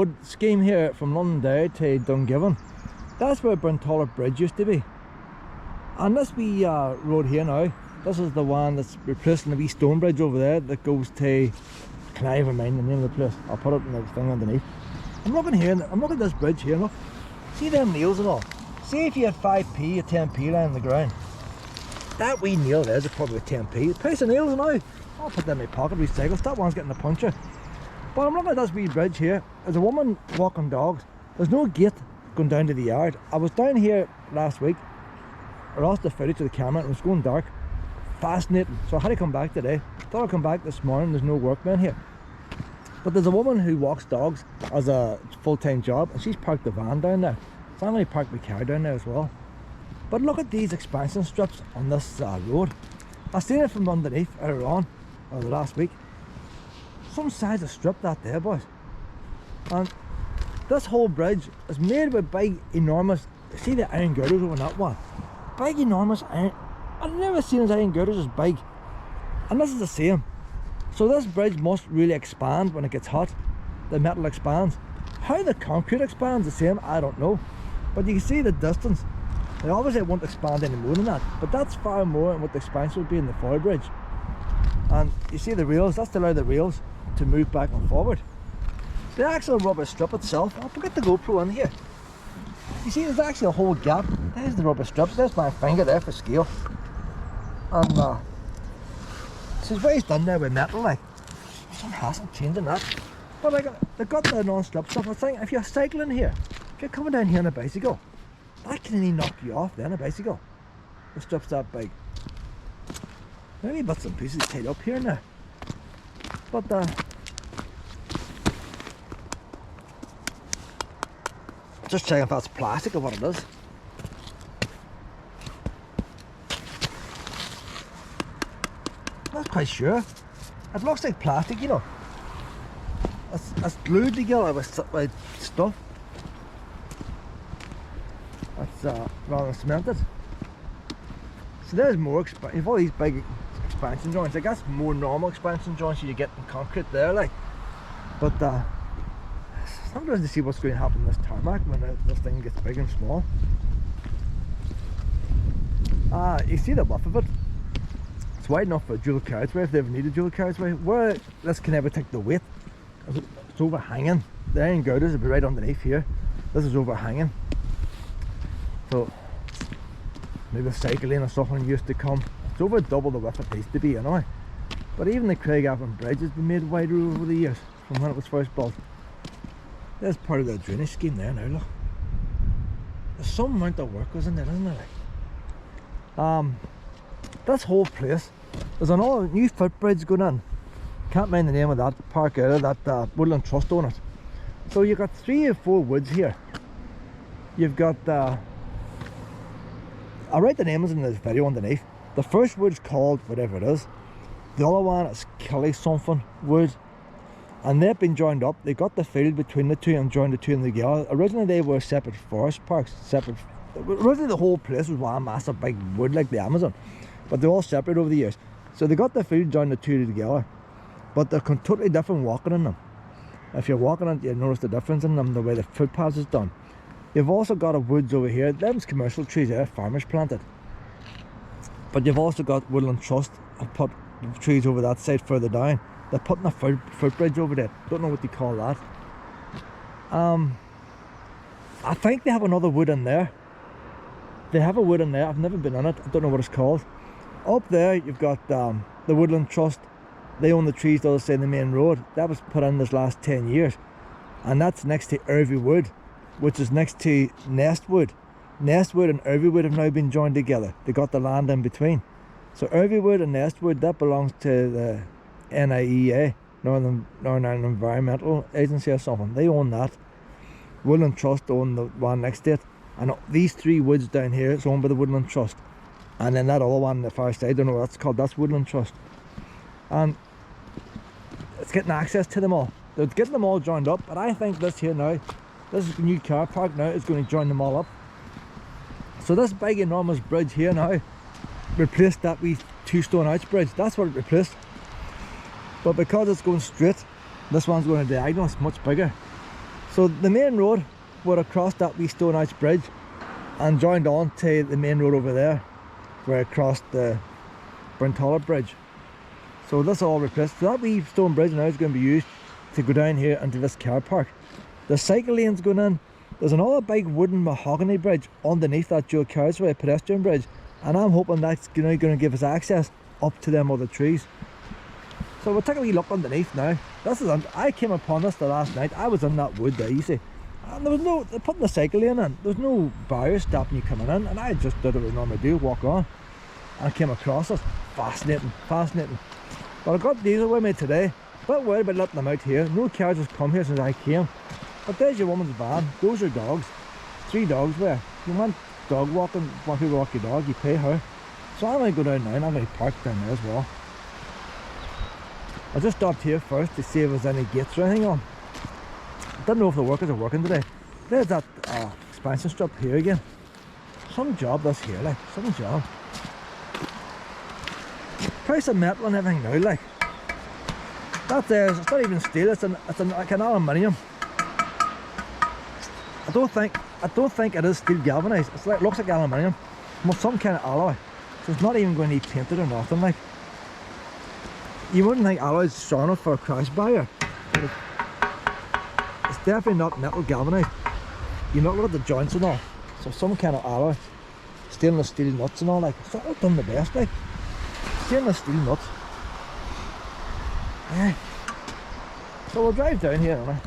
road scheme here from Londonderry to Dungiven. That's where Burntoilet Bridge used to be. And this wee road here now, this is the one that's replacing the wee stone bridge over there that goes to, can I even mind the name of the place? I'll put it in the thing underneath. I'm looking here, I'm looking at this bridge here, look. See them nails and all? See if you had 5p or 10p lying on the ground. That wee nail there is probably a 10p. The price of nails now. I'll put that in my pocket, recycle. That one's getting a puncture. But I'm looking at this wee bridge here. There's a woman walking dogs. There's no gate going down to the yard. I was down here last week. I lost the footage of the camera. It was going dark. Fascinating. So I had to come back today. Thought I'd come back this morning. There's no workmen here. But there's a woman who walks dogs as a full-time job, and she's parked the van down there. So I'm going to park my car down there as well. But look at these expansion strips on this road. I seen it from underneath earlier on, or the last week. Some size of strip that there, boys. And this whole bridge is made with big, enormous, see the iron girders over that one? Big, enormous iron. I've never seen his iron girders as big. And this is the same. So this bridge must really expand when it gets hot. The metal expands. How the concrete expands the same, I don't know. But you can see the distance. They obviously won't expand any more than that, but that's far more than what the expansion would be in the foil bridge. And you see the rails, that's to allow the rails to move back and forward. The actual rubber strip itself, I'll put the GoPro in here. You see there's actually a whole gap. There's the rubber strip, there's my finger there for scale. And this is what he's done there with metal, like. Some hassle changing that. But like, they've got the non-slip stuff. I think if you're cycling here, if you're coming down here on a bicycle, that can only knock you off then, a bicycle. The strip's that big. Maybe bits and pieces tied up here and there. But just checking if that's plastic or what it is. Not quite sure. It looks like plastic, you know. It's glued together with stuff. That's rather cemented. So there's more you've all these big expansion joints. Like that's more normal expansion joints you get in concrete there, like. But I'm interested to see what's going to happen in this tarmac when this thing gets big and small. You see the width of it. It's wide enough for a dual carriageway if they ever need a dual carriageway. Where this can ever take the weight, it's overhanging. The iron girders will be right underneath here. This is overhanging. So maybe a cycle lane or something used to come. It's over double the width it needs to be, you know. But even the Craigavon Bridge has been made wider over the years from when it was first built. There's part of the drainage scheme there now, look. There's some amount of work goes in there, isn't there? This whole place, there's another new footbridge going in. Can't mind the name of that park area, that Woodland Trust on it. So you've got 3 or 4 woods here. You've got I'll write the names in this video underneath. The first wood's called whatever it is. The other one is Kelly something wood. And they've been joined up. They got the field between the two and joined the two in together. Originally they were separate forest parks. Originally the whole place was one massive big wood like the Amazon. But they're all separate over the years. So they got the field, joined the two together. But they're totally different walking in them. If you're walking on it, you notice the difference in them, the way the footpaths is done. You've also got a woods over here. Them's commercial trees there, farmers planted. But you've also got Woodland Trust. I've put trees over that side further down. They're putting a footbridge over there. Don't know what they call that. I think they have another wood in there. They have a wood in there. I've never been on it. I don't know what it's called. Up there you've got the Woodland Trust. They own the trees the other side of the main road. That was put in this last 10 years. And that's next to Irvy Wood, which is next to Nestwood. Nestwood and Irvywood have now been joined together. They got the land in between. So Irvywood and Nestwood, that belongs to the NIEA, Northern Ireland Environmental Agency or something. They own that. Woodland Trust own the one next to it. And these 3 woods down here, it's owned by the Woodland Trust. And then that other one on the far side, I don't know what that's called, that's Woodland Trust. And it's getting access to them all. They're getting them all joined up, but I think this here now, this is the new car park now, is going to join them all up. So this big enormous bridge here now replaced that wee 2 stone arch bridge. That's what it replaced. But because it's going straight, this one's going to diagonal, it's much bigger. So the main road would have crossed that wee stone arch bridge and joined on to the main road over there where it crossed the Burntoilet Bridge. So this is all replaced. So that wee stone bridge now is going to be used to go down here into this car park. The cycle lane's going in. There's another big wooden mahogany bridge underneath that dual carriageway pedestrian bridge, and I'm hoping that's going to give us access up to them other trees. So we'll take a wee look underneath now. This is, I came upon this the last night. I was in that wood there, you see, and there was no, they're putting the cycle lane in. There's no barrier stopping you coming in, and I just did what I normally do, walk on. And I came across it. Fascinating, fascinating. But I got these with me today. A bit worried about letting them out here. No cars has come here since I came. But there's your woman's van. Those are dogs. 3 dogs there. You want dog walking, want people to walk your dog, you pay her. So I'm going to go down now and I'm going to park down there as well. I just stopped here first to see if there's any gates or anything on. I don't know if the workers are working today. There's that expansion strip here again. Some job this here, like, some job. Price of metal and everything now, like. That there, it's not even steel, it's like an aluminium. I don't think it is steel galvanized. It's like, looks like aluminium. Well, some kind of alloy. So it's not even going to need painted or nothing, like. You wouldn't think alloy is strong enough for a crash barrier. But it's definitely not metal galvanized. You look at the joints and all. So some kind of alloy. Stainless steel nuts and all, like. It's all done the best, like. Stainless steel nuts. Yeah. So we'll drive down here, don't I?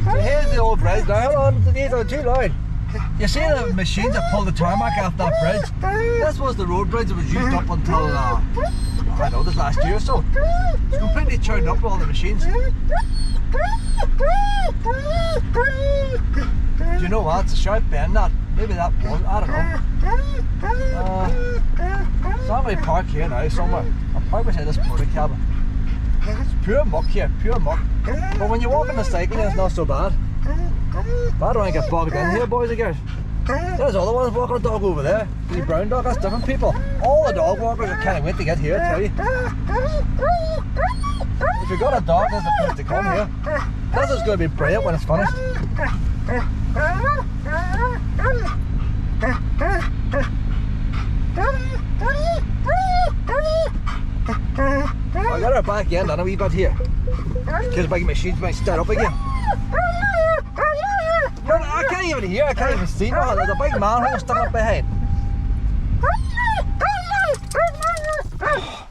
So here's the old bridge now. Hold on, these are too loud. You see the machines that pull the tarmac off that bridge? This was the road bridge that was used up until, I don't know, this last year or so. It's completely churned up with all the machines. Do you know what? It's a sharp bend that. Maybe that was, I don't know. So I'm going to park here now somewhere. I'll park beside this porta cabin. It's pure muck here, pure muck. But when you walk on the cycle lane, it's not so bad. But I don't want to get bogged in here, boys and girls. There's other ones walking a dog over there. The brown dog, that's different people. All the dog walkers are can't wait to get here, I tell you. If you've got a dog, there's the place to come here. This is going to be brilliant when it's finished. I got her back end on a wee bit here. Because big machines might start up again. No, I can't even hear, I can't even see nothing. There's a big manhole stuck up behind.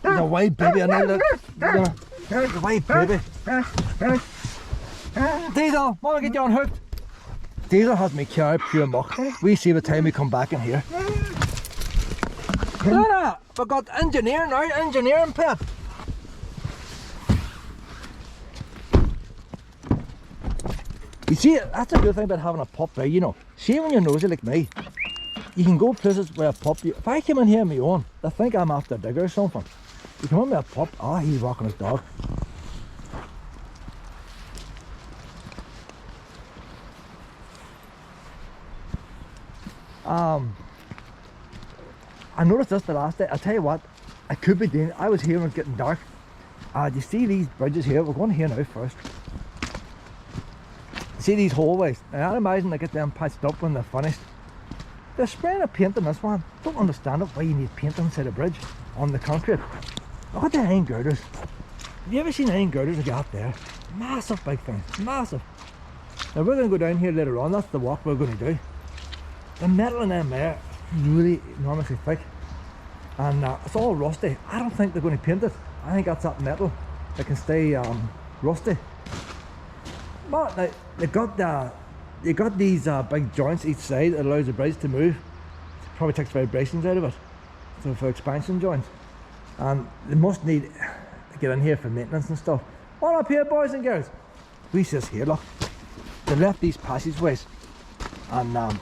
There's a white baby, I know that. There's a white baby. Diesel, want to get you unhooked? Diesel has me carried pure muck. We see the time we come back in here. Look, we got engineering now, engineering pet. You see, that's a good thing about having a pup there, you know. See when you're nosy like me, you can go places where a pup, if I came in here on my own, they think I'm after a digger or something. You come in with a pup, he's walking his dog. I noticed this the last day. I'll tell you what, I could be doing. I was here when it was getting dark. You see these bridges here? We're going here now first. See these hallways? Now, I imagine they get them patched up when they're finished. They're spraying a paint on this one. Don't understand it, why you need paint inside a bridge on the concrete. Look at the iron girders. Have you ever seen iron girders that got there? Massive big things, massive. Now we're going to go down here later on. That's the walk we're going to do. The metal in them there is really enormously thick, and it's all rusty. I don't think they're going to paint it. I think that's that metal that can stay rusty. But they got these big joints each side that allows the bridge to move. It probably takes vibrations out of it, so for expansion joints. And they must need to get in here for maintenance and stuff. On up here, boys and girls. We see this here, look. They left these passageways, and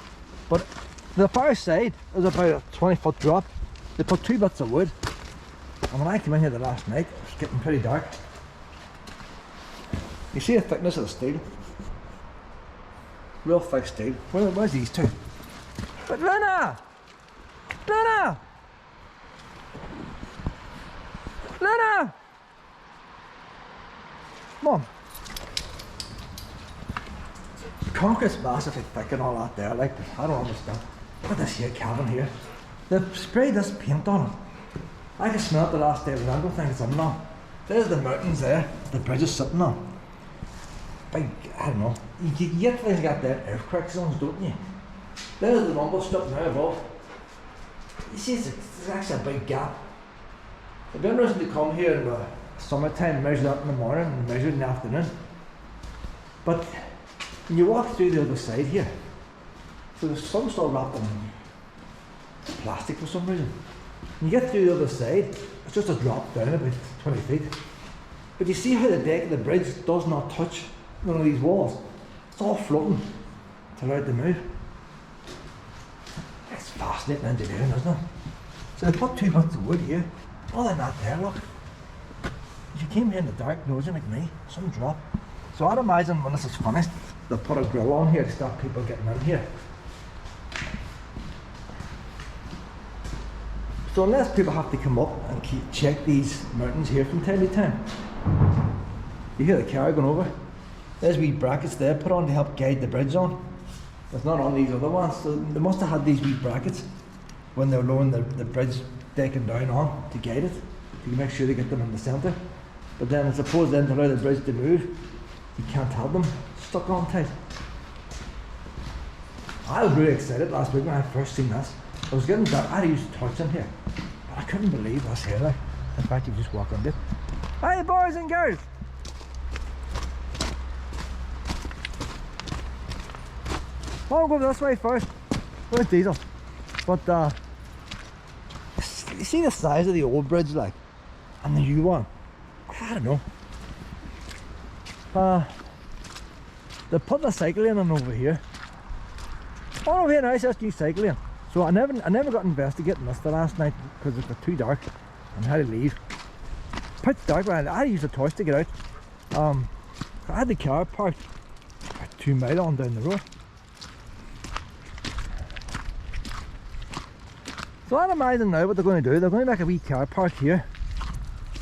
but the far side is about a 20-foot drop. They put 2 bits of wood, and when I came in here the last night, it was getting pretty dark. You see the thickness of the steel? Real thick steel. Where's these two? But Luna! Luna! Luna! Mom! concrete's massively thick and all that there, like, but I don't understand. Look at this here cabin here. They've sprayed this paint on it. I can smell it the last day, but I don't think it's in now. There's the mountains there, the bridge is sitting on. Big, I don't know. You get things like that earthquake zones, don't you? There's the rumble strip now above. You see, it's actually a big gap. It'd be interesting to come here in the summertime, measure that in the morning and measure it in the afternoon. But when you walk through the other side here, so there's some still wrapped in plastic for some reason. When you get through the other side, it's just a drop down about 20 feet. But you see how the deck of the bridge does not touch one of these walls. It's all floating to allow it to move. It's fascinating engineering, isn't it? So they put 2 bits of wood here. Other than that there, look. If you came here in the dark nosing like me, some drop. So I'd imagine when this is finished, they'll put a grill on here to stop people getting in here. So unless people have to come up and check these mountains here from time to time. You hear the car going over. There's wee brackets there put on to help guide the bridge on. It's not on these other ones, so they must have had these wee brackets when they were lowering the bridge decking down on to guide it, to make sure they get them in the centre. But then I suppose then to allow the bridge to move, you can't have them stuck on tight. I was really excited last week when I first seen this. I was getting dark, I had to use a torch in here, but I couldn't believe this here, like. In fact, you just walk under it. Hi boys and girls! I'll go this way first. Where's Diesel? But you see the size of the old bridge, like, and the new one. I don't know. They put the cycle lane in over here. All over here now, it's just new cycle lane. So I never got investigating this the last night because it got too dark and I had to leave. Pitch dark, but I had to use a torch to get out. I had the car parked about 2 miles on down the road. So I'd imagine now what they're going to do, they're going to make a wee car park here,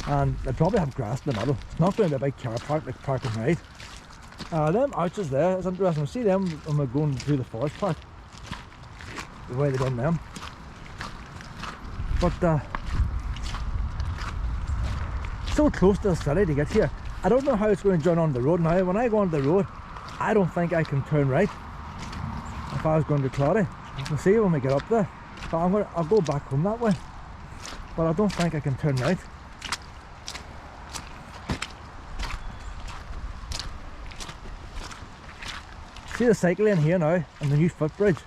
and they'll probably have grass in the middle. It's not going to be a big car park like park and ride. Them arches there, it's interesting to see them when we're going through the forest park, the way they've done them. But so close to the city to get here. I don't know how it's going to join on the road now. When I go on the road, I don't think I can turn right if I was going to Claudy. We'll see when we get up there. But I'll go back home that way, but I don't think I can turn right. See the cycle lane here now and the new footbridge.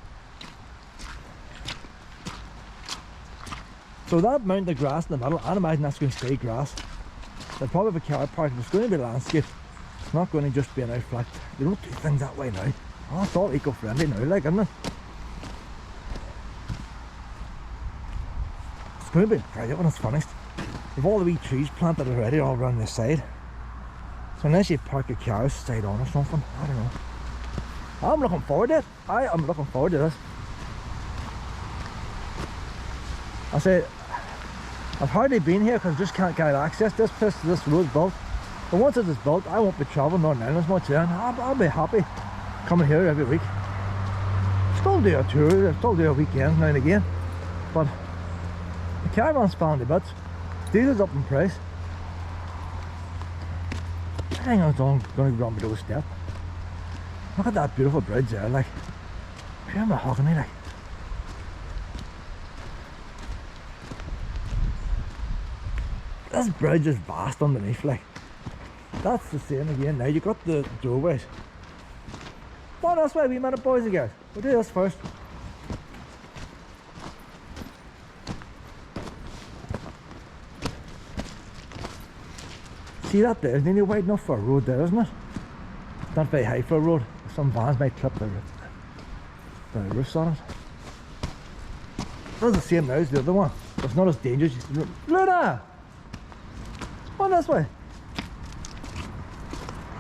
So that mountain of grass in the middle, I'd imagine that's going to stay grass. They'll probably have a car park, it's going to be landscape. It's not going to just be an out flat. They don't do things that way now. Oh, it's all eco-friendly now, like, isn't it? It's going to be brilliant when it's finished. We've all the wee trees planted already all around the side. So unless you park a car side on or something, I don't know. I'm looking forward to it. I am looking forward to this. I say, I've hardly been here because I just can't get access. This road's built. But once it is built, I won't be travelling Northern Ireland as much then. I'll be happy coming here every week. Still do a tour, still do a weekend now and again. But the caravan's falling to bits. Diesel's up in price. I think I'm going to run below step. Look at that beautiful bridge there, like. Pure mahogany, like. This bridge is vast underneath, like. That's the same again now. You got the doorways. Well, that's why we met up, boys and girls. We'll do this first. See that there? It's nearly wide enough for a road there, isn't it? It's not very high for a road. Some vans might clip the roofs on it. That's the same now as the other one. It's not as dangerous. Luna! Come on this way.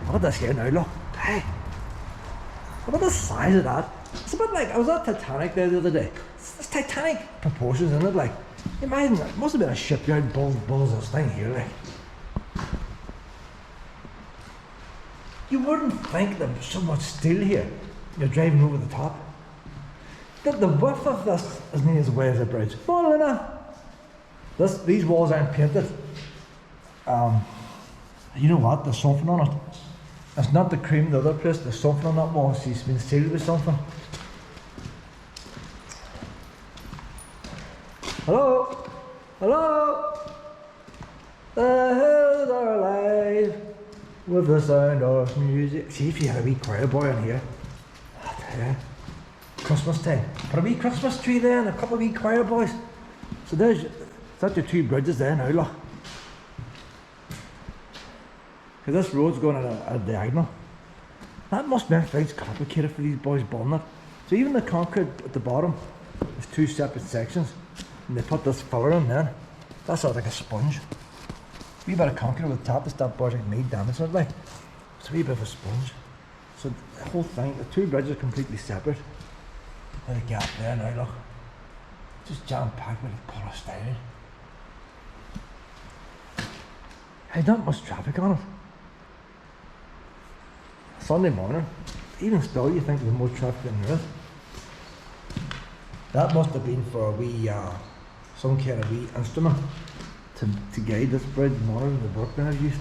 Look at this here now, look. Hey! Look at the size of that. It's a bit like, I was at Titanic there the other day. It's Titanic proportions, isn't it? Like, imagine, it must have been a shipyard builds this thing here, like. You wouldn't think there's so much steel here. you're driving over the top. The width of this isn't as wide as a bridge. No, Luna! These walls aren't painted. You know what? There's something on it. It's not the cream the other place, there's something on that wall. She's been sealed with something. Hello? Hello? The hills are alive with the sound of music. See if you had a wee choir boy in here. I tell you, Christmas time. Put a wee Christmas tree there and a couple of wee choir boys. So that's your two bridges there now, look. Because this road's going at a diagonal. That must make things complicated for these boys building it. So even the concrete at the bottom is two separate sections. And they put this filler in there. That's sort of like a sponge. A wee bit of concrete over the top to stop boys like me damaging it, like. It's a wee bit of a sponge. So the whole thing, the two bridges are completely separate. There's a gap there now, look. Just jam packed with polystyrene. Hey, not much traffic on it. Sunday morning, even still you think there's more traffic than there is. That must have been for a wee, some kind of wee instrument to guide this bridge, monitor the work that I've used.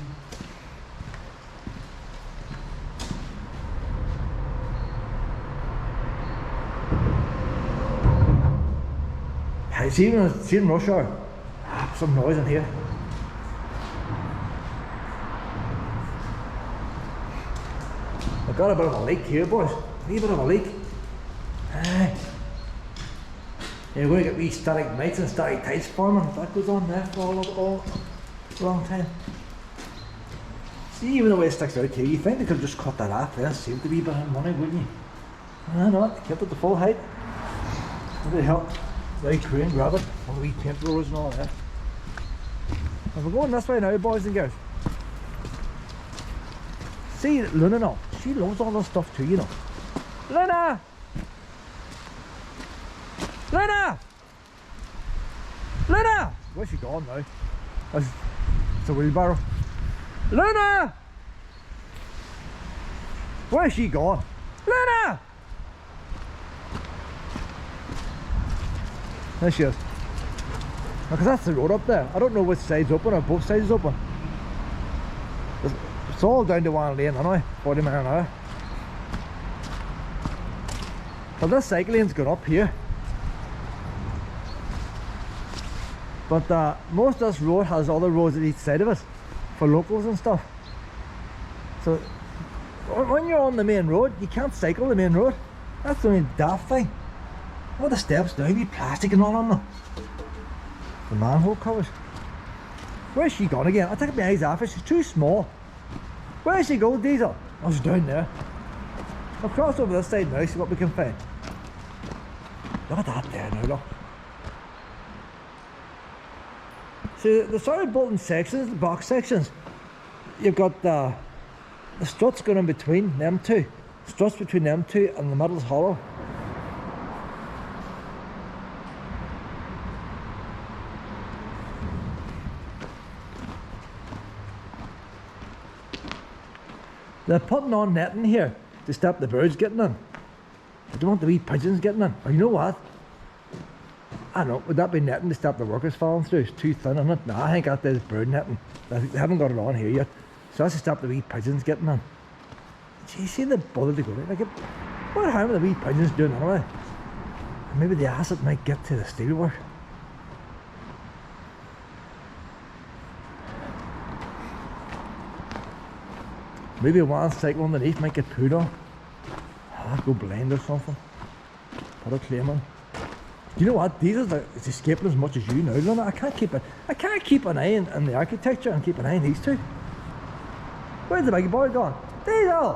Hey, see in rush hour, some noise in here. I've got a bit of a leak here, boys. A wee bit of a leak. Aye. Yeah, we're going to get wee static lights and static tights forming if that goes on there for all a long time. See, even the way it sticks out here, you think they could just cut that off there, save the wee bit of money, wouldn't you? I know, they kept it the full height. That'd help. Very crane, grab it, all the wee paint rollers and all that. And we're going this way now, boys and girls. See, Luna now, she loves all this stuff too, you know. Luna! Luna! Luna! Where's she gone now? It's a wheelbarrow. Luna! Where's she gone? Luna! There she is. Because that's the road up there. I don't know which side's open or both sides open. It's all down to one lane anyway, 40 miles an hour. Well, this cycle lane's got up here. But most of this road has other roads at each side of it for locals and stuff. So when you're on the main road, you can't cycle the main road. That's the only daft thing. All the steps down, be plastic and all on them. The manhole covers. Where's she gone again? I took my eyes off her, she's too small. Where's she go, Diesel? Oh, she's down there. I'll cross over this side now, see what we can find. Look at that there now, look. So the sort of bolting sections, the box sections, you've got the struts going in between them two. Struts between them two and the middle's hollow. They're putting on netting here to stop the birds getting in. I don't want the wee pigeons getting in. Or you know what? I don't know, would that be netting to stop the workers falling through? It's too thin, isn't it? No, I think that is bird netting. They haven't got it on here yet. So that's to stop the wee pigeons getting in. Gee, see the bother to go there? Like, what harm are the wee pigeons doing anyway? Maybe the acid might get to the steelwork. Maybe one cycle underneath might get pooed on. I'll go blind or something. Put a claim on. You know what? These are it's escaping as much as you know, Luna. I can't keep an eye on the architecture and keep an eye on these two. Where's the big boy gone? Diesel!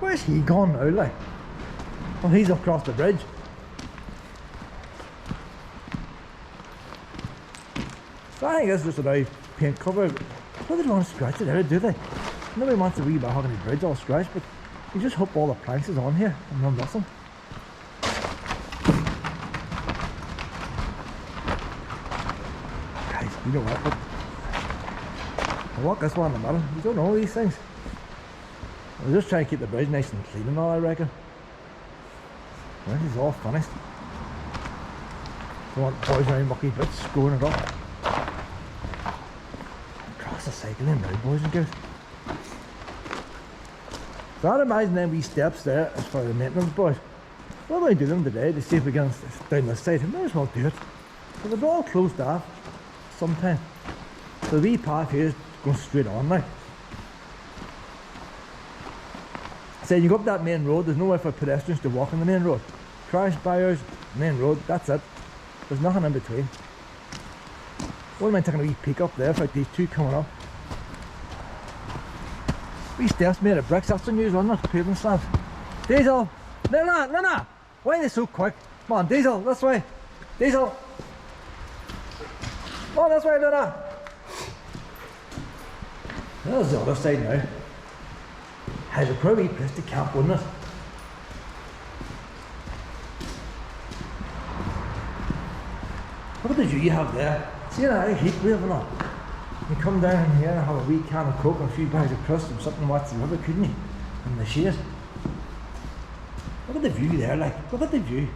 Where's he gone now, like? Well, he's across the bridge. So I think that's just a nice paint cover. Well, they don't want to scratch it there, do they? Nobody wants a wee mahogany bridge all scratched, but you just hope all the planks is on here and none missing. Guys, you know what? I'll walk this one in the middle. You don't know these things. I'll just try and keep the bridge nice and clean and all, I reckon. This is all finished. Don't want boys around mucky bits screwing it up. Cross the cycle in now, boys and girls. So I'd imagine them wee steps there as for the maintenance boys. What do I do them today to see if we can down this side? I might as well do it. So they're all closed off sometime. So the wee path here is going straight on now. So you go up that main road, there's nowhere for pedestrians to walk on the main road. Crash barriers, main road, that's it. There's nothing in between. What am I taking a wee peek up there for these two coming up? Wee steps made of bricks, that's the news on it, pavement slabs. Diesel! Lena! Why are they so quick? Come on, Diesel, this way! Diesel! Oh, this way, Lena! There's the other side now. Has a pretty place to camp, wouldn't it? Look at the view you have there. See that heat wave or not? You come down in here and have a wee can of Coke and a few bags of crisps and something to watch the river, couldn't you? In the shade. Look at the view there, like, look at the view.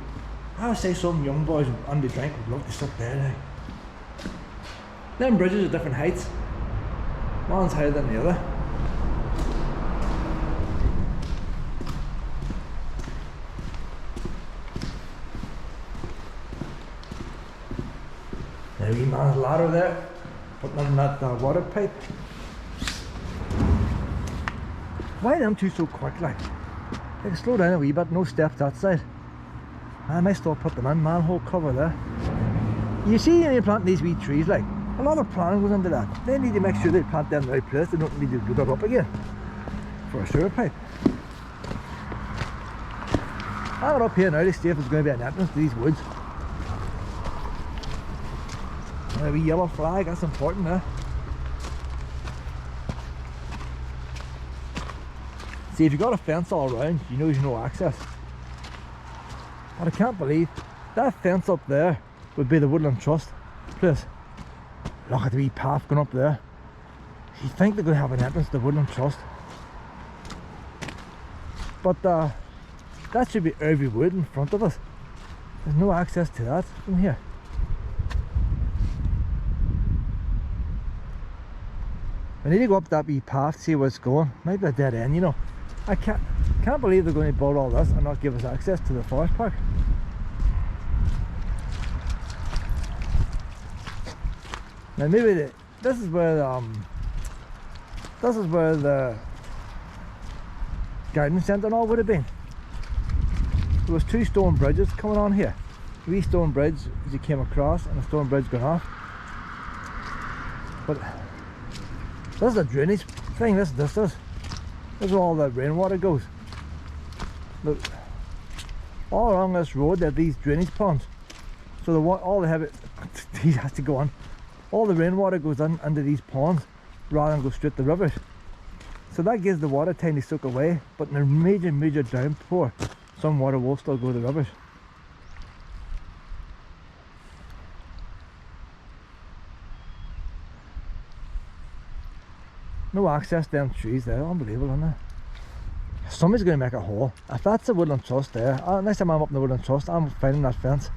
I would say some young boys on the drink would love to sit there, like. Them bridges are different heights. One's higher than the other. There wee man's ladder there, putting in that water pipe. Why are them two so quick, like? They can slow down a wee bit, no steps that side. I might still put them in, manhole cover there. You see when you're planting these wee trees, like, a lot of planning goes into that. They need to make sure they plant them in the right place, they don't need to do that up again for a sewer pipe. I'm up here now to see if there's going to be an entrance to these woods. A wee yellow flag, that's important there. See, if you've got a fence all around, you know there's no access. But I can't believe that fence up there would be the Woodland Trust place. Look at the wee path going up there. You think they're going to have an entrance to the Woodland Trust. But that should be every wood in front of us. There's no access to that from here. I need to go up that wee path, see where it's going. Might be a dead end, you know. I can't believe they're going to build all this and not give us access to the forest park. Now maybe this is where the garden centre and all would have been. There was two stone bridges coming on here. A wee stone bridge as you came across and a stone bridge going off. But this is a drainage thing, this is where all the rainwater goes. Look, all along this road there are these drainage ponds. So all the heavy, these has to go on. All the rainwater goes in under these ponds rather than go straight to the rivers. So that gives the water time to soak away, but in a major downpour, some water will still go to the rivers. No access to them trees there, unbelievable, isn't it? Somebody's going to make a hole. If that's the Woodland Trust there, next time I'm up in the Woodland Trust, I'm finding that fence.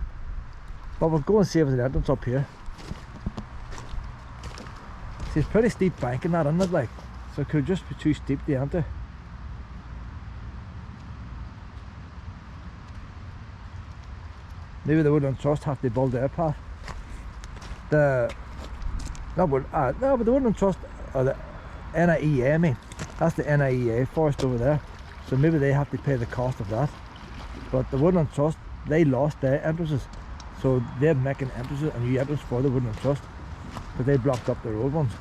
But we'll go and see if there's an entrance up here. See, it's pretty steep bank in that, isn't it, like? So it could just be too steep to enter. Maybe the Woodland Trust have to build their path. But the Woodland Trust, or the NIEA, I mean, that's the NIEA forest over there, so maybe they have to pay the cost of that. But the Woodland Trust, they lost their entrances, so they're making entrances, a new entrance for the Woodland Trust, because they blocked up their old ones.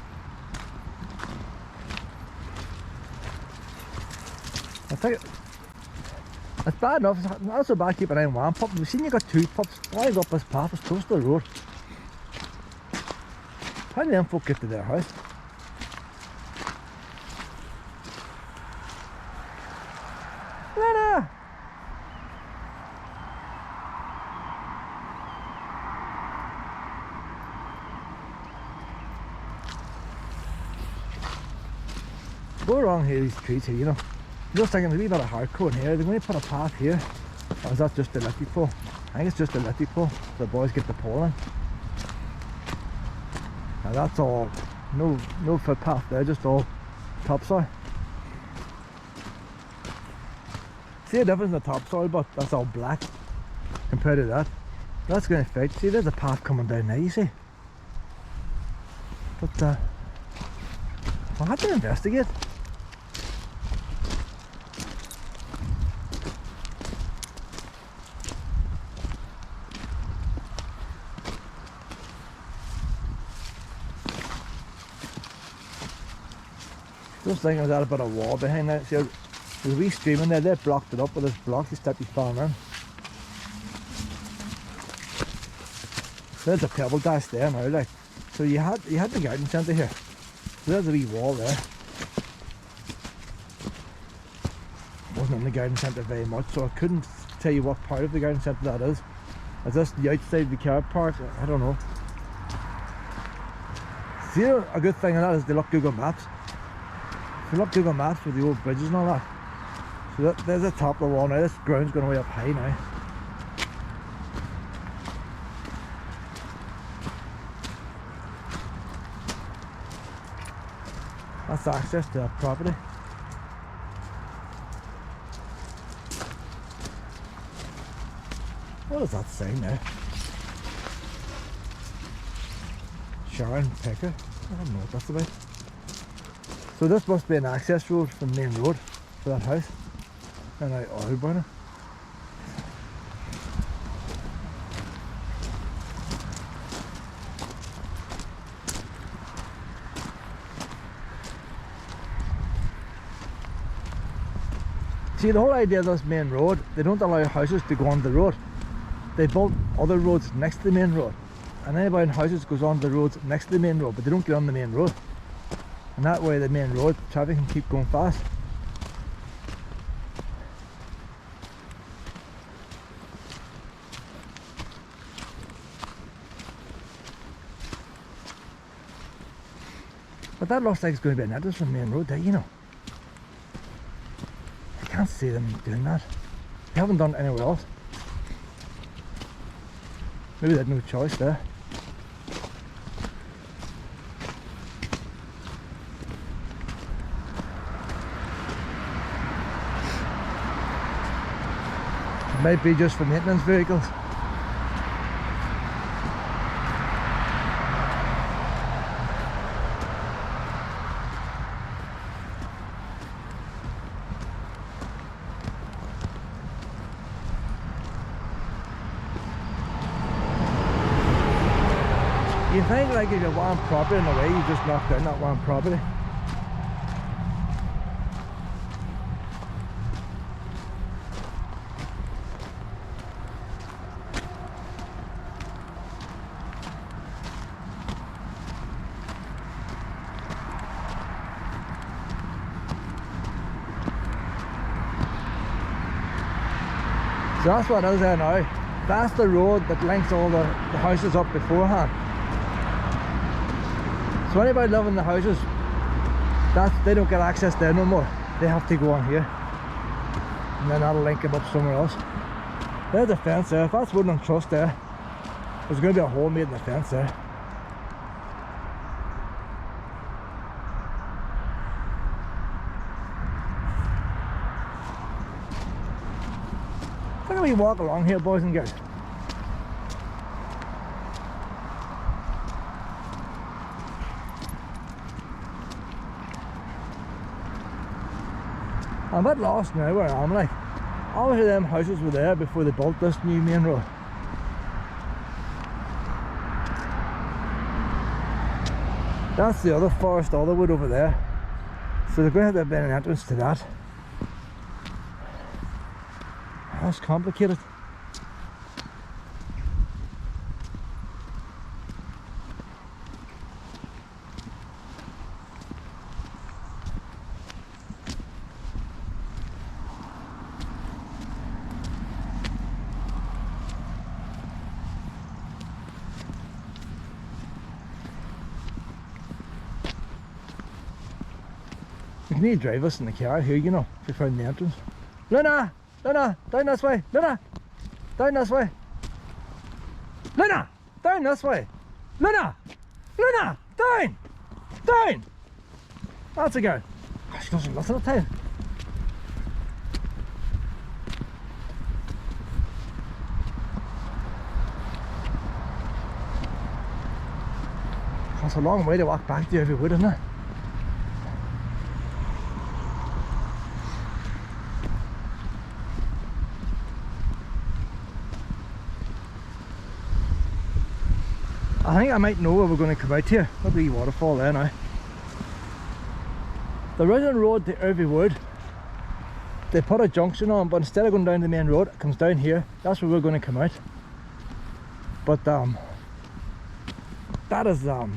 I think it's bad enough, it's not so bad keeping an eye on one pup. We've seen you got two pups. Why go up this path? It's close to the road. How do them folk get to their house? Lena! Go around here, these trees here, you know. I'm just thinking there's a wee bit of hardcore in here. They're going to put a path here Or is that just the electric pole? I think it's just the electric pole. The boys get the pole in. Now that's all, no footpath there, just all topsoil. See the difference in the topsoil, but that's all black compared to that. That's going to fit. See, there's a path coming down there, you see. But I'll have to investigate. Just thinking there's a bit of wall behind that. See, there's a wee stream in there. They blocked it up with this block to stop you falling in. There's a pebble dash there now, like. So you had the garden centre here. So there's a wee wall there. Wasn't in the garden centre very much, so I couldn't tell you what part of the garden centre that is. Is this the outside of the car park? I don't know. See, a good thing in that is they look Google Maps. If you look Google Maps with the old bridges and all that. So there's the top of the wall now. This ground's going way up high now. That's access to that property. What does that say now? Sharon Picker? I don't know what that's about. So this must be an access road from the main road for that house. And out oil burner. See, the whole idea of this main road, they don't allow houses to go on the road. They built other roads next to the main road. And anybody in houses goes on the roads next to the main road, but they don't get on the main road. And that way the main road, traffic can keep going fast. But that looks like it's going to be an entrance from the main road there, you know. I can't see them doing that. They haven't done it anywhere else. Maybe they had no choice there. It might be just for maintenance vehicles. You think like if you want property in a way, you just knock down that one property. So that's what it is there now. That's the road that links all the houses up beforehand. So anybody living in the houses, they don't get access there no more. They have to go on here. And then that'll link them up somewhere else. There's a fence there. If that's Woodland Trust there, there's going to be a hole made in the fence there. Look at me walk along here, boys and girls. I'm a bit lost now where I am, like. Obviously them houses were there before they built this new main road. That's the other forest, all the wood over there. So they're going to have to have been an entrance to that. That's complicated. You need to drive us in the car here, you know, if you found the entrance. Luna! Luna, down this way. Luna, down this way. Luna, down this way. Luna, Luna, down, down. That's a go. Gosh, she doesn't listen at the time. That's a long way to walk back to every wood, isn't it? I think I might know where we're going to come out here. There'll be a waterfall there now. The original road to Irvie Wood, they put a junction on, but instead of going down the main road, it comes down here. That's where we're going to come out. But that is the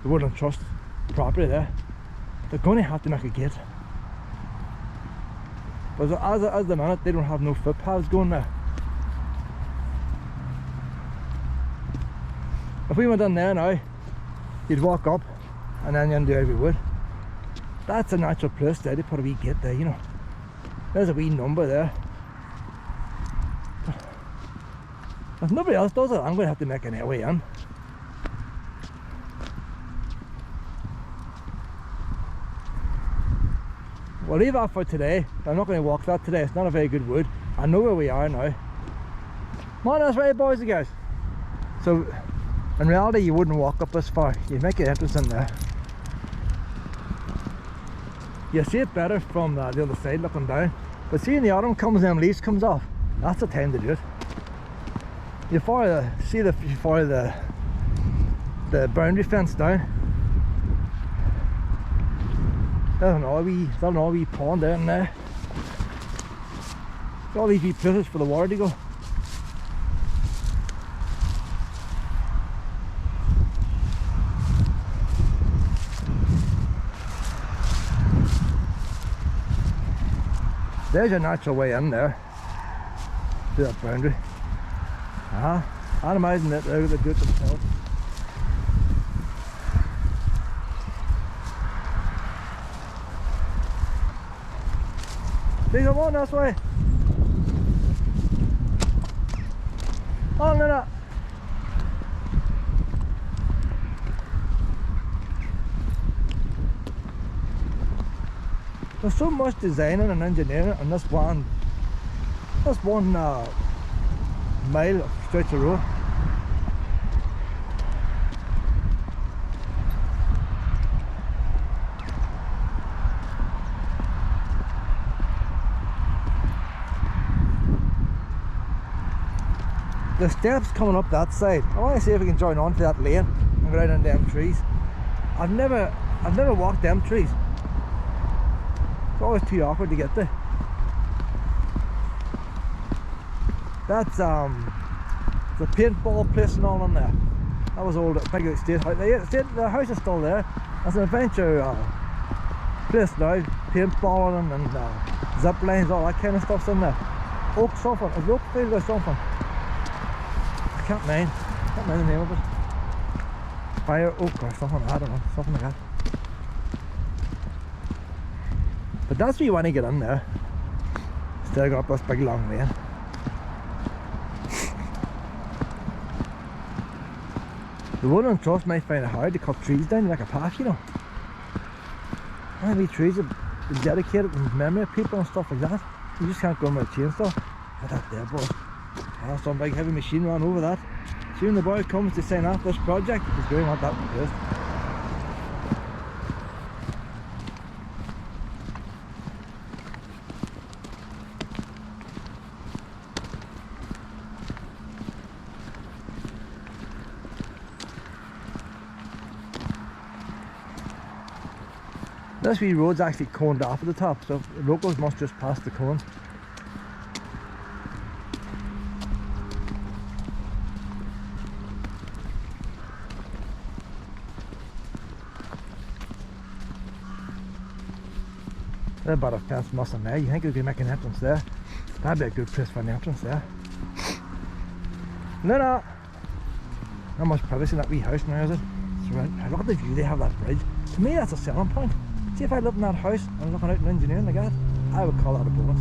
Woodland Trust property there. They're going to have to make a gate. But as the minute, they don't have no footpaths going there. If we went in there now, you'd walk up and then into Irvie Wood. That's a natural place there. They put a wee gate there, you know. There's a wee number there. If nobody else does it, I'm going to have to make an way in. We'll leave that for today. I'm not going to walk that today. It's not a very good wood. I know where we are now. Come on, that's right, boys and girls. So, in reality, you wouldn't walk up this far. You'd make an entrance in there. You see it better from the other side looking down. But see, in the autumn comes and leaves comes off. That's the time to do it. You follow the boundary fence down. There's an all wee pond down there. All these wee places for the water to go. There's your natural way in there to that boundary. I'd imagine that they're the good themselves. See, come on this way. On there. There's so much designing and engineering on this one mile of stretch of road. The steps coming up that side, I want to see if we can join onto that lane and go down in them trees. I've never walked them trees. It's always too awkward to get there. That's the paintball place and all in there. That was old big estate house. The house is still there. It's an adventure place now. Paintballing and zip lines, all that kind of stuff's in there. Oak something, is Oak Field or something? I can't mind the name of it. Fire Oak or something, I don't know, something like that. But that's where you want to get in there. Still got up this big long lane. The Woodland Trust might find it hard to cut trees down like a path, you know. These trees are dedicated in memory of people and stuff like that. You just can't go in with a chainsaw. Look at that there, boy. Oh, some big heavy machine ran over that. See, when the boy comes to sign off this project, he's going to want that replaced. This wee road's actually coned off at the top, so the locals must just pass the cones. There's about a fence mustn't there. You think we could make an entrance there? That'd be a good place for an entrance there. No. Not much privacy in that wee house now, is it? Look at the view they have, that bridge. To me, that's a selling point. See, if I lived in that house and looking out and engineering like that, I would call that a bonus.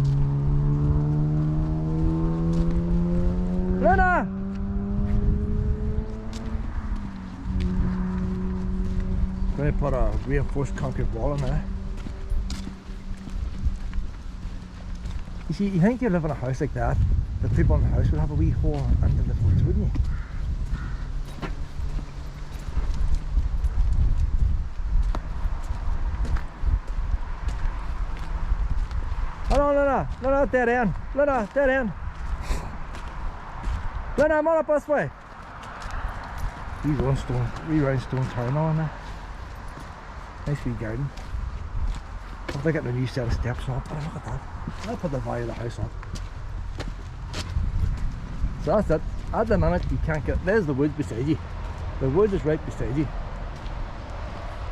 put a reinforced concrete wall in there. You see, you think you live in a house like that, the people in the house would have a wee hole into the woods, wouldn't you? Oh no, no, dead end. No, dead end. No, I'm on up this way. We round stone turn on there. Nice wee garden. I'll get a new set of steps up, but look at that. I'll put the value of the house up. So that's it. At the minute you can't get, there's the woods beside you. The woods is right beside you.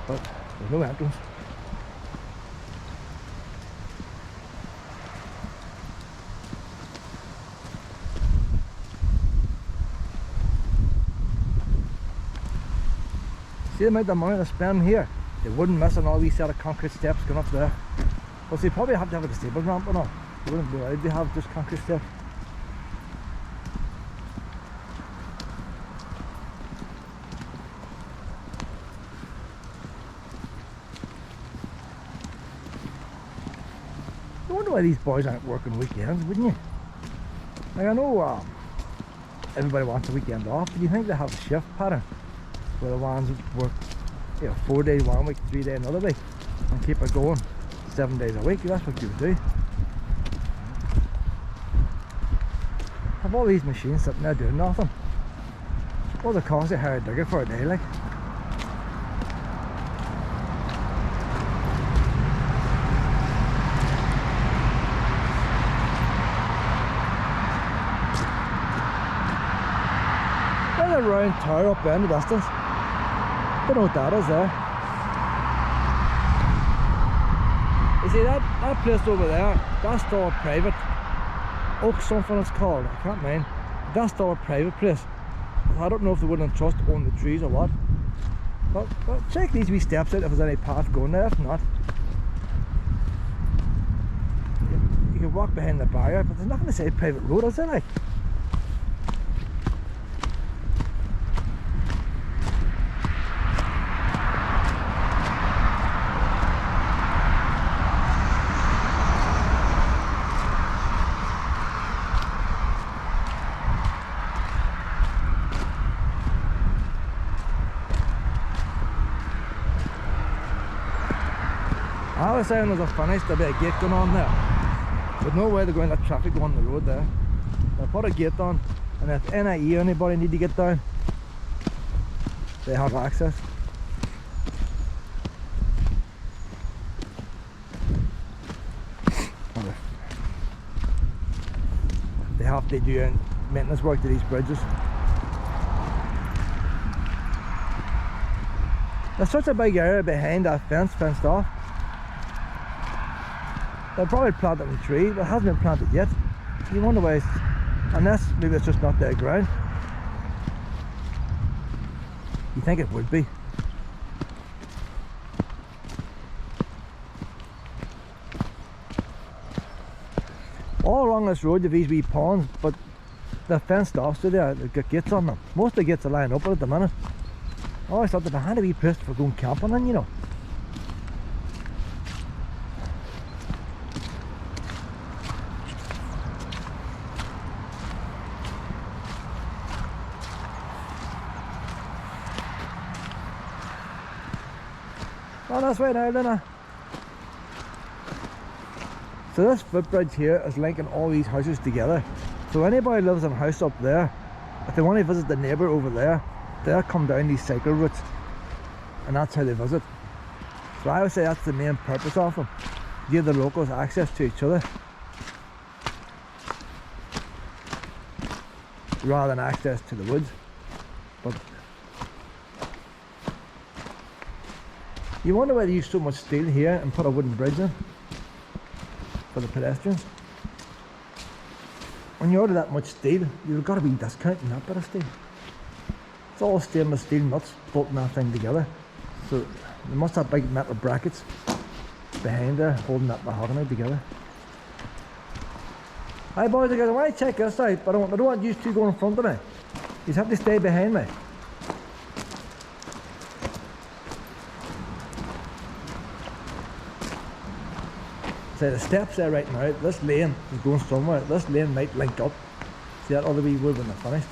But there's no entrance. See the amount of money they spend here? They wouldn't miss an all wee set of concrete steps going up there. But they probably have to have like a stable ramp and all. They wouldn't be allowed to have just concrete steps. I wonder why these boys aren't working weekends, wouldn't you? Like I know everybody wants a weekend off, but you think they have a shift pattern where the ones work 4 days one week, 3 days another week, and keep it going 7 days a week? That's what you would do. Have all these machines sitting there doing nothing. What's the cost of hire a digger for a day like? There's a round tower up there in the distance. Don't know what that is there. You see that place over there, that's still a private. Oak something it's called, I can't mind. That's still a private place. I don't know if the Woodland Trust own the trees or what. But check these wee steps out if there's any path going there. If not, you can walk behind the barrier, but there's nothing to say private road, is there like? I was saying there's a finish, there'll be a gate going on there. There's no way they're going to let traffic go on the road there. They'll put a gate on, and if NIE or anybody need to get down, they have access. They have to do maintenance work to these bridges. There's such a big area behind that fence, fenced off. They'll probably plant it in a tree, but it hasn't been planted yet. You wonder why, unless maybe it's just not their ground. You think it would be. All along this road you have these wee ponds, but they're fenced off, so they've got gates on them. Most of the gates are lying open at the minute. I always thought they'd be a handy wee place for going camping in, you know. Oh, that's right now, Lena. So this footbridge here is linking all these houses together. So anybody who lives in a house up there, if they want to visit the neighbour over there, they'll come down these cycle routes, and that's how they visit. So I would say that's the main purpose of them. Give the locals access to each other, rather than access to the woods. But you wonder why they use so much steel here and put a wooden bridge in for the pedestrians. When you order that much steel, you've got to be discounting that bit of steel. It's all stainless steel nuts bolting that thing together. So they must have big metal brackets behind there holding that mahogany together. Hi boys, I want to check this out, but I don't want you two going in front of me. You have to stay behind me. So the steps there right now, this lane is going somewhere. This lane might link up. See that other wee wood when they're finished?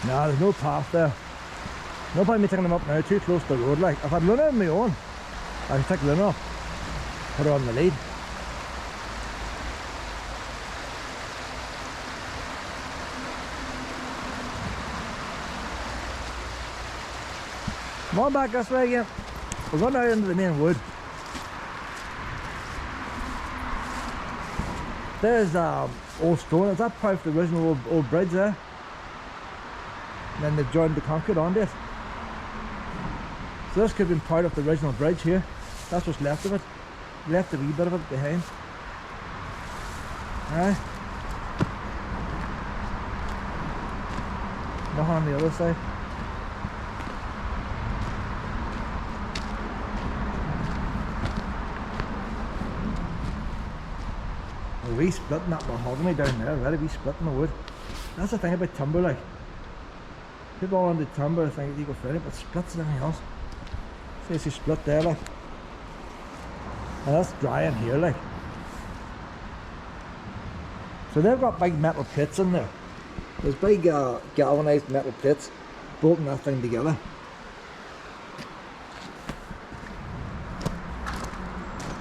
Nah, there's no path there. No point me taking them up now, too close to the road. Like, if I'd run it on my own, I'd take Luna up, put her on the lead. Come on back this way again. We're going out into the main wood. There's old stone. Is that part of the original old bridge there? And then they've joined the concrete onto it. So this could have been part of the original bridge here. That's what's left of it. Left a wee bit of it behind. Alright. Nothing on the other side. A wee splitting that mahogany down there, already wee splitting the wood. That's the thing about timber, like. People all into timber think you go through it, but splits and everything else. See, it's a split there, like. And that's dry in here, like. So they've got big metal plates in there. There's big galvanized metal plates bolting that thing together.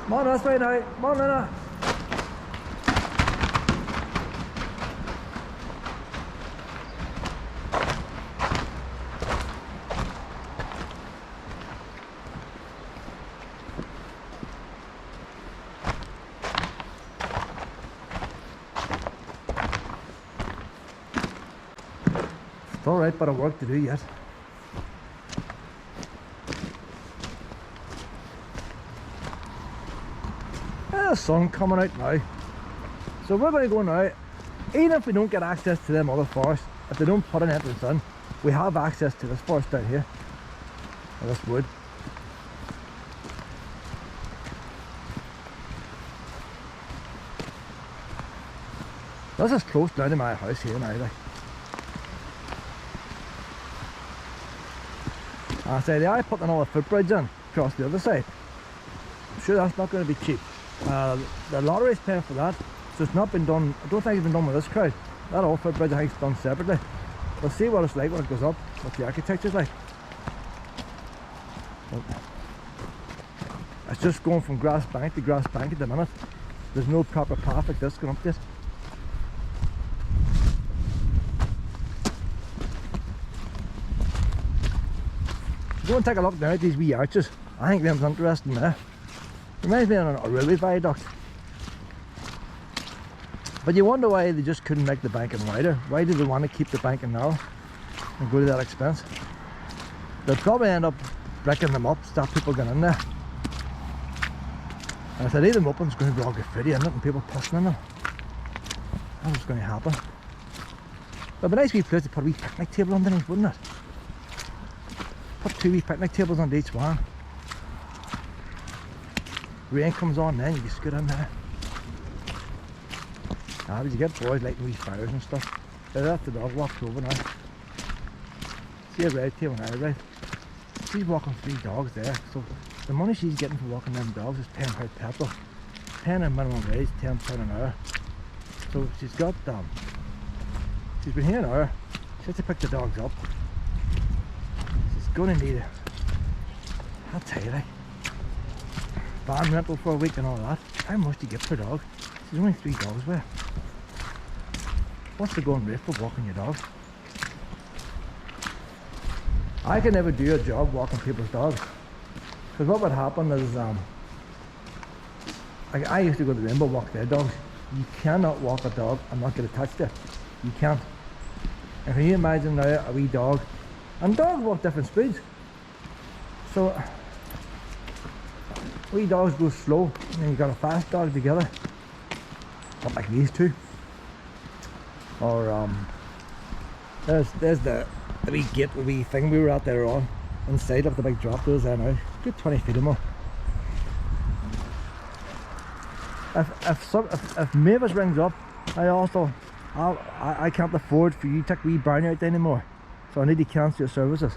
Come on this way now, come on Luna. Alright, but a work to do yet. There's the sun coming out now. So we're going to go now. Even if we don't get access to them other forests, if they don't put an entrance in, we have access to this forest down here. And this wood. This is close down to my house here now, like. I say they are putting another footbridge in across the other side. I'm sure that's not going to be cheap. The lottery's paying for that, so it's not been done. I don't think it's been done with this crowd. That old footbridge I think it's done separately. We'll see what it's like when it goes up, what the architecture's like. But it's just going from grass bank to grass bank at the minute. There's no proper path like this going up this. Go and take a look down at these wee arches. I think them's interesting there. Reminds me of a railway viaduct. But you wonder why they just couldn't make the banking wider. Why do they want to keep the banking narrow and go to that expense? They'll probably end up breaking them up, stop people getting in there. And if they leave them open, it's going to be all graffiti in it and people pushing in them. That's what's going to happen. It'd be a nice wee place to put a wee picnic table underneath, wouldn't it? Put two wee picnic tables on each one. Rain comes on then, you can scoot in there. But you get boys lighting wee fires and stuff. There's after the dog walks over now. See a red tail and I red. She's walking 3 dogs there, so the money she's getting for walking them dogs is £10 per petrol. 10 in minimum wage, £10 an hour. So she's got she's been here an hour. She has to pick the dogs up. Going to need it. I'll tell you, like, van rental for a week and all that. How much do you get per dog? There's only 3 dogs there. What's the going rate for walking your dog? I can never do a job walking people's dogs, because what would happen is I used to go to the Rainbow walk their dogs. You cannot walk a dog and not get attached to it. You can't. And can you imagine now a wee dog? And dogs walk different speeds. So wee dogs go slow, and then you got a fast dog together. Not like these two. Or there's the wee gate, the wee thing we were out there on. Inside of the big drop there's there now. Good 20 feet or more. If Mavis rings up, I also I can't afford for you to take wee Barney out anymore, so I need to cancel your services.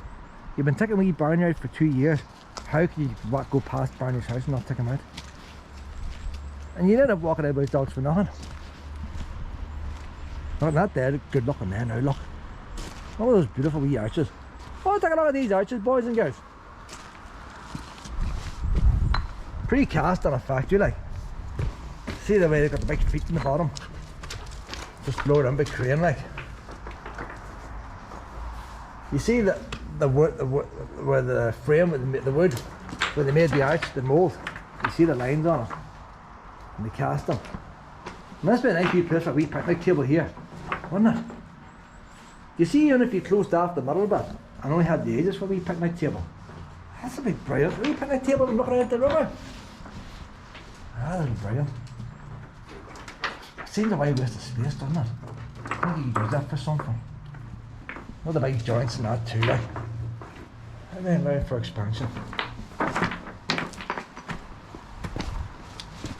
You've been taking wee Barney out for 2 years. How can you go past Barney's house and not take him out? And you end up walking out with his dogs for nothing. Not there, good looking there now, look. All those beautiful wee arches. Oh, take a look at these arches, boys and girls. Pre-cast on a factory, like. See the way they've got the big feet in the bottom. Just lowered in big crane, like. You see the wood, where the frame, the wood, where they made the arch, the mould. You see the lines on it. And they cast them. And that's been a nice wee place for a wee picnic table here, wouldn't it? You see, even if you closed off the middle bit and only had the edges for a wee picnic table, that's a big brilliant. A wee picnic table and looking out at the river. That'd be brilliant. Seems a way waste of space, doesn't it? I think you could use that for something. Not the big joints and that too, like. And then round for expansion.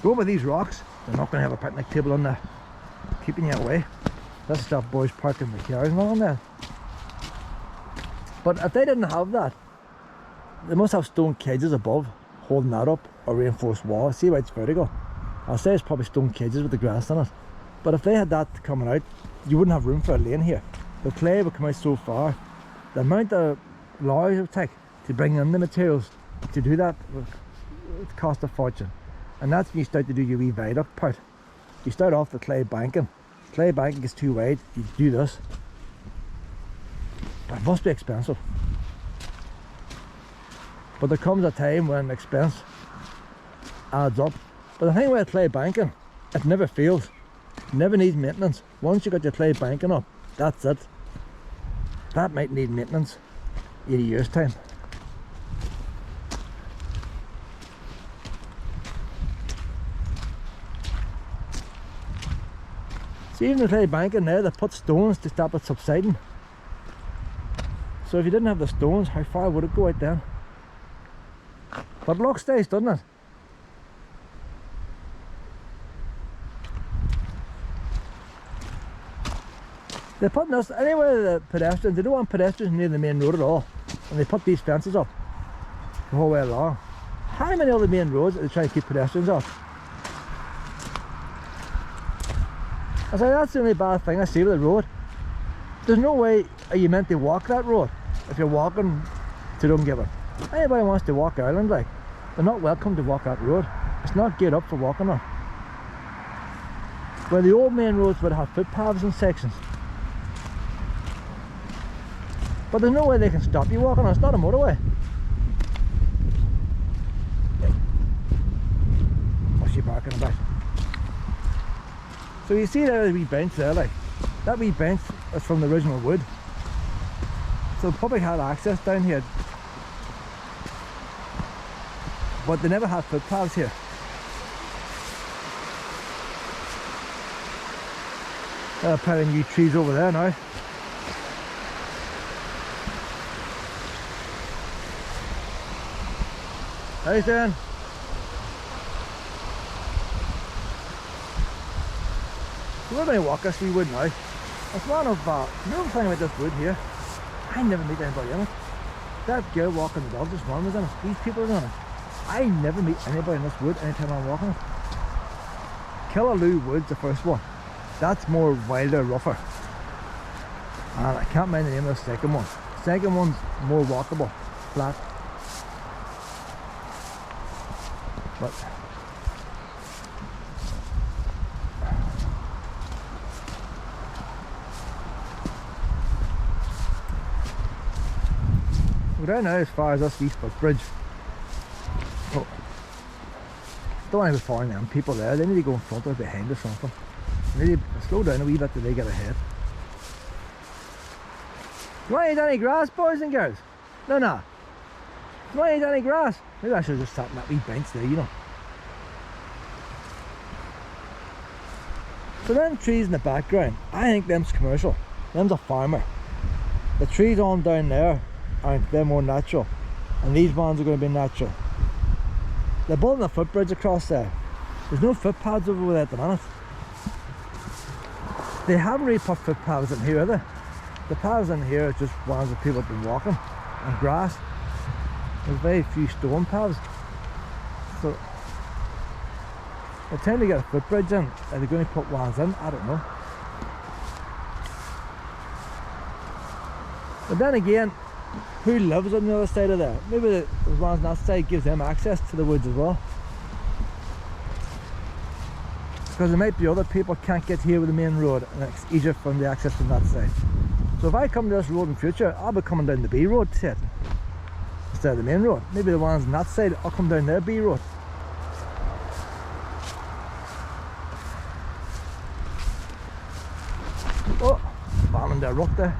Go over these rocks, they're not going to have a picnic table on there, keeping you away. That's stuff boys parking the cars and all on there. But if they didn't have that, they must have stone cages above holding that up, or reinforced wall. See why it's vertical? I'll say it's probably stone cages with the grass on it. But if they had that coming out, you wouldn't have room for a lane here. The clay would come out so far. The amount of lorries it would take to bring in the materials to do that would cost a fortune. And that's when you start to do your wee viaduct part. You start off the clay banking. Clay banking is too wide, you do this. But it must be expensive. But there comes a time when expense adds up. But the thing with clay banking, it never fails. It never needs maintenance. Once you got your clay banking up, that's it. That might need maintenance 80 years time. See, even the clay banking there, they put stones to stop it subsiding. So if you didn't have the stones, how far would it go out there? But it looks nice, doesn't it? They're putting this anywhere the pedestrians, they don't want pedestrians near the main road at all. And they put these fences up the whole way along. How many other main roads are they trying to keep pedestrians off? I say that's the only bad thing I see with the road. There's no way are you meant to walk that road if you're walking to Dungiven. Anybody wants to walk Ireland, like, they're not welcome to walk that road. It's not geared up for walking on. Where the old main roads would have footpaths in sections. But there's no way they can stop you walking on. It's not a motorway. What's she barking about? So you see there the wee bench there, like, that wee bench is from the original wood. So the public had access down here. But they never had footpaths here. They're planting new trees over there now. How you doing? So we're going to walk this wee wood now. It's one of, you know the thing about this wood here? I never meet anybody in it. That girl walking the dog this morning was in it. These people are in it. I never meet anybody in this wood anytime I'm walking it. Killaloo Wood's the first one. That's more wilder, rougher. And I can't mind the name of the second one. The second one's more walkable, flat. But we're down now as far as this East Bridge. Oh. Don't want to be following them people there. They need to go in front or behind or something. They need to slow down a wee bit till they get ahead. You want to eat any grass, boys and girls? No. You want to eat any grass? Maybe I should have just sat on that wee bench there, you know. So them trees in the background, I think them's commercial. Them's a farmer. The trees on down there aren't, they're more natural. And these ones are going to be natural. They're building a footbridge across there. There's no footpaths over there at the minute. They haven't really put footpaths in here either. The paths in here are just ones that people have been walking and grass. There's very few stone paths. So they tend to get a footbridge in. Are they going to put ones in? I don't know. But then again, who lives on the other side of there? Maybe the ones on that side gives them access to the woods as well. Because there might be other people can't get here with the main road and it's easier for them to access from that side. So if I come to this road in future, I'll be coming down the B road instead of the main road. Maybe the ones on that side, I'll come down their B road. Oh, bombing that rock there.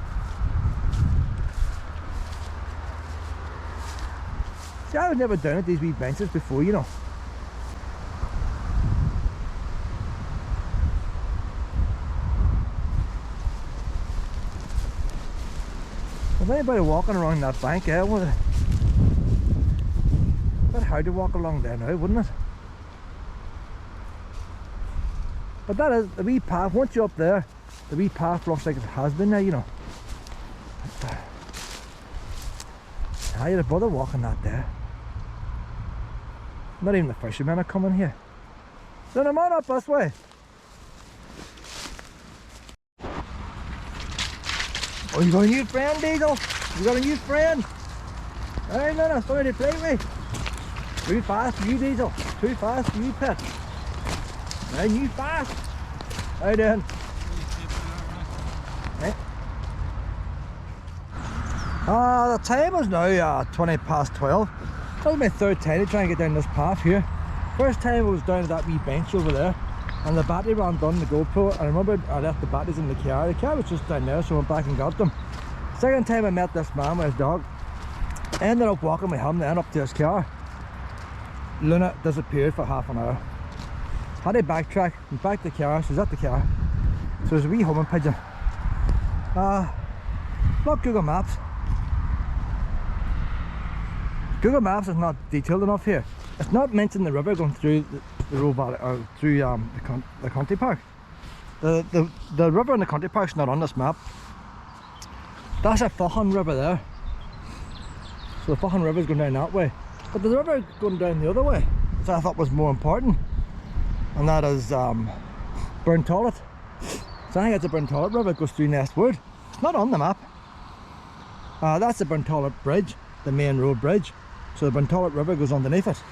See, I was never down at these wee benches before, you know. If anybody walking around that bank, would it? But hard to walk along there now, wouldn't it? But that is the wee path. Once you're up there, the wee path looks like it has been there, you know. How you'd bother walking that there? Not even the fishermen are coming here. Then I'm on up this way. Oh, you got a new friend, Diesel? You got a new friend? Hey, no, sorry to play with. Too fast for you, Diesel. Too fast for you, Pet. Hey, you fast. How you doing? Hey. The time is now 20 past 12. That was my third time to try and get down this path here. First time I was down at that wee bench over there and the battery ran down the GoPro. I remember I left the batteries in the car. The car was just down there, so I went back and got them. Second time I met this man with his dog. I ended up walking with him then up to his car. Luna disappeared for half an hour. Had to backtrack and back to the car. She's at the car. So there's a wee homing pigeon. Not Google Maps. Google Maps is not detailed enough here. It's not mentioning the river going through the Roe Valley or through the country park. The river in the country park's not on this map. That's a Fuchan River there. So the Fuchan River's going down that way. But the river going down the other way, which I thought was more important. And that is Burntollet. So I think it's a Burntollet River, it goes through Nest Wood. It's not on the map. That's the Burntoilet Bridge, the main road bridge. So the Burntollet River goes underneath it.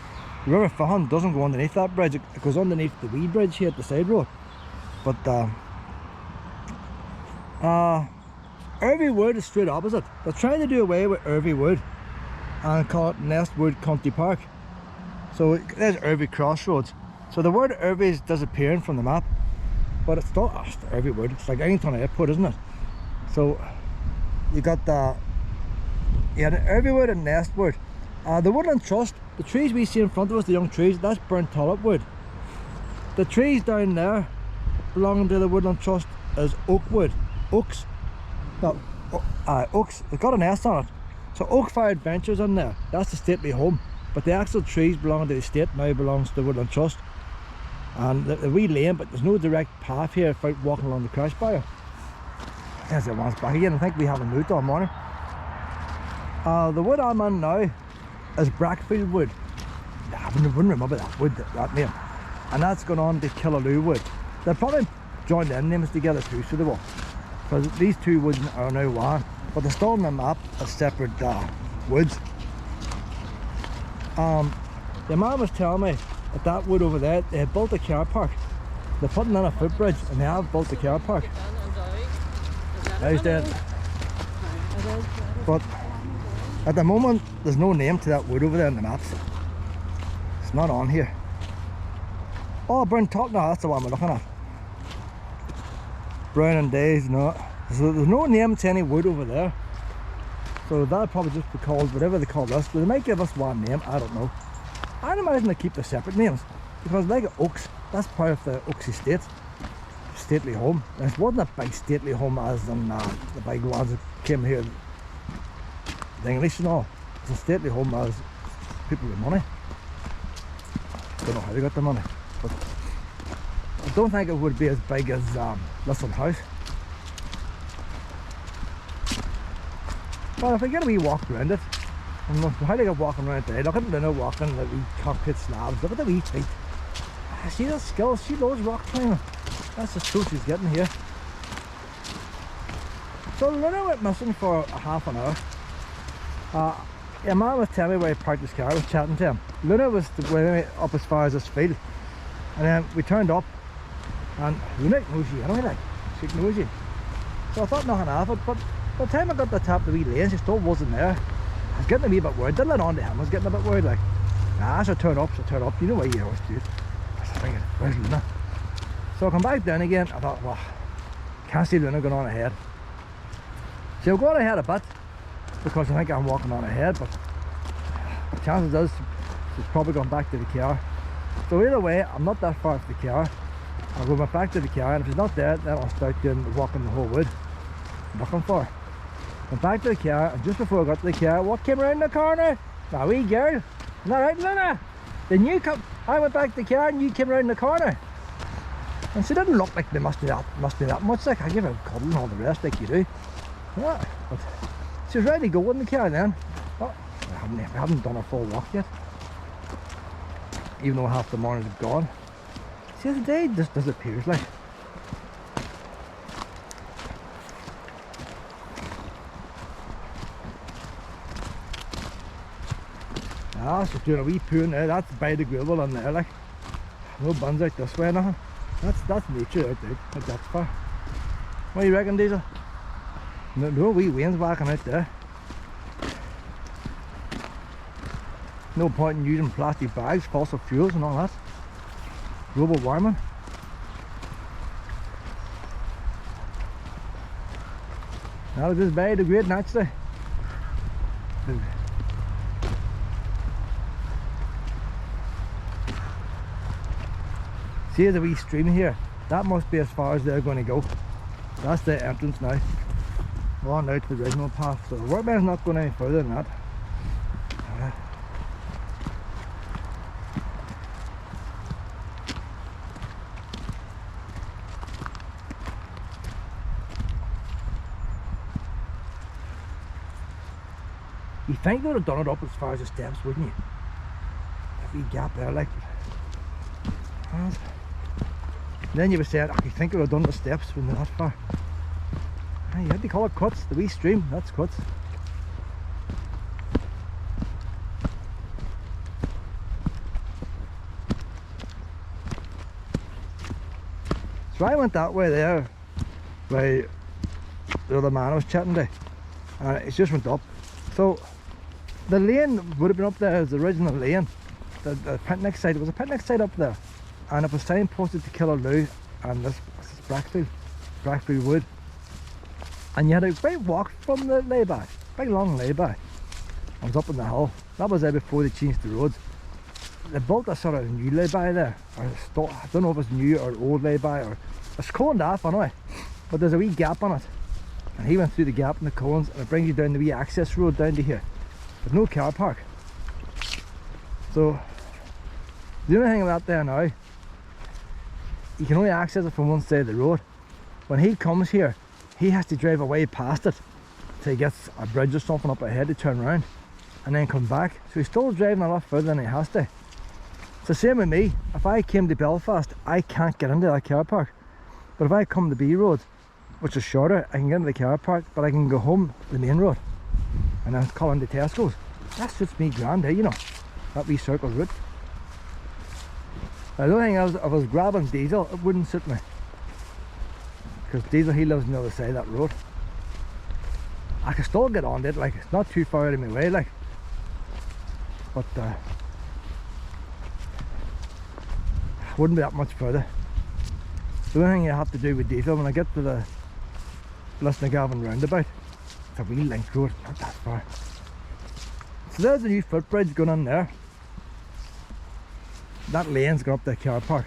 The River Fuchan doesn't go underneath that bridge, it goes underneath the wee bridge here at the side road. But Irvie Wood is straight opposite. They're trying to do away with Irvie Wood and call it Nest Wood Country Park. So there's Irvie Crossroads. So the word Irvie is disappearing from the map, but it's still Irvie Wood. It's like Eglinton Airport, isn't it? So you got the Irvie Wood and Nest Wood. The Woodland Trust, the trees we see in front of us, the young trees, that's Burntollet Wood. The trees down there belonging to the Woodland Trust is Oak Wood. Oaks. No, Oaks. It's got an S on it. So Oak Fire Adventures in there. That's the stately home. But the actual trees belonging to the estate now belongs to the Woodland Trust. And the wee lane, but there's no direct path here without walking along the crash barrier. There's the ones back again. I think we haven't moved all morning. The wood I'm on now is Brackfield Wood. I wouldn't remember that wood, that name. And that's gone on to Killaloo Wood. They'll probably join their names together too, so they will. Because these two woods are now one, but they're still on the map as separate woods. The man was telling me that that wood over there, they had built a car park. They're putting in a footbridge and they have built a car park. How's that? But at the moment, there's no name to that wood over there in the maps. It's not on here. Oh, Burntollet, no, that's the one we're looking at. Brown and Days, no. So there's no name to any wood over there. So that'll probably just be called whatever they call this. But they might give us one name, I don't know. I'd imagine they keep the separate names. Because like Oaks, that's part of the Oaks estate. Stately home. And it wasn't a big stately home as in the big ones that came here, the English and all. It's a stately home as people with money. Don't know how they got the money. But don't think it would be as big as Lisson House. But if I get a wee walk around it, and look how they get walking around today, look at Luna walking the wee cockpit slabs, look at the wee feet. See the skills, she loves rock climbing. That's the truth she's getting here. So Luna went missing for a half an hour. A man was telling me where he parked his car. I was chatting to him. Luna was way up as far as this field, and then we turned up, and Luna knows you anyway, like, she knows you. So I thought nothing of it, but by the time I got to the top of the wee lane, she still wasn't there. I was getting a wee bit worried. Didn't let on to him, I was getting a bit worried, like, nah, she'll turn up, you know what you always do. I was thinking, where's Luna? So I come back down again. I thought, well, can't see Luna going on ahead. So I'm going ahead a bit, because I think I'm walking on ahead, but the chances is she's probably gone back to the car. So either way, I'm not that far from the car. I'll go back to the car, and if she's not there, then I'll start doing walking the whole wood looking for her. Went back to the car, and just before I got to the car, what came around the corner? A wee girl. Is that right, Luna? Then you come. I went back to the car, and you came around the corner. And she didn't look like they must be that much. Like, I give her a cuddle and all the rest, like you do. Yeah, but she was ready to go in the car then. Oh, we haven't done a full walk yet, even though half the mornings have gone. See, the day just disappears, like. Ah, she's doing a wee poo now. That's biodegradable in there, like. No buns out this way or nothing. That's nature out there. Like, that's far. What do you reckon, Diesel? No wee wains whacking out there. No point in using plastic bags, fossil fuels and all that. Global warming. Now this biodegrading actually. See, there's a wee stream here. That must be as far as they're going to go. That's the entrance now. We're on out to the original path, so the workman's not going any further than that. You think they would have done it up as far as the steps, wouldn't you? That wee gap there, like. And then you would say, you think they would have done the steps when they're that far. You had to call it cuts, the wee stream, that's cuts. So I went that way there, by the other man I was chatting to, and it just went up. So the lane would have been up there as the original lane. The picnic site, it was a picnic site up there, and it was signposted to Killaloo and this is Brackfield Wood. And you had a great walk from the lay-by, big long lay-by. I was up on the hill. That was there before they changed the roads. They built a sort of new lay-by there, or I don't know if it's new or old lay-by, or it's coned off anyway, but there's a wee gap on it. And he went through the gap in the cones, and it brings you down the wee access road down to here. There's no car park. So the only thing about there now, you can only access it from one side of the road. When he comes here, he has to drive away past it till he gets a bridge or something up ahead to turn around and then come back. So he's still driving a lot further than he has to. It's the same with me. If I came to Belfast, I can't get into that car park. But if I come to B Road, which is shorter, I can get into the car park, but I can go home the main road and then call into Tesco's. That suits me grand, you know, that wee circle route. The only thing is, if I was grabbing Diesel, it wouldn't suit me. Because Diesel, he lives on the other side of that road. I can still get on it, like, it's not too far out of my way, like. But, wouldn't be that much further. The only thing you have to do with Diesel, when I get to the Lisnagavin roundabout, it's a wee link road, not that far. So there's a new footbridge going on there. That lane's going up the car park.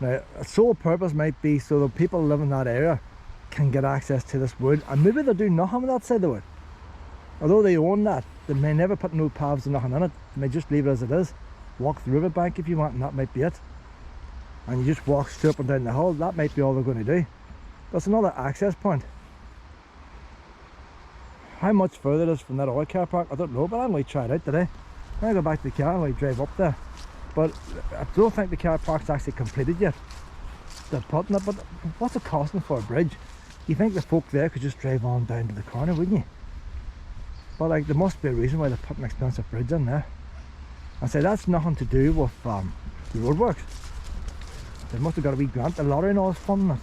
Now, its sole purpose might be so that people who live in that area can get access to this wood, and maybe they'll do nothing with that side of the wood. Although they own that, they may never put no paths or nothing in it. They may just leave it as it is. Walk the riverbank if you want, and that might be it. and you just walk straight up and down the hill. That might be all they're going to do. That's another access point. How much further it is from that other car park, I don't know, but I might try it out today. When I go back to the car, I might drive up there. But I don't think the car park's actually completed yet. They're putting it, but what's it costing for a bridge? You think the folk there could just drive on down to the corner, wouldn't you? But like, there must be a reason why they're putting an expensive bridge in there. And say that's nothing to do with the roadworks. They must have got a wee grant. The lottery and all is funding it.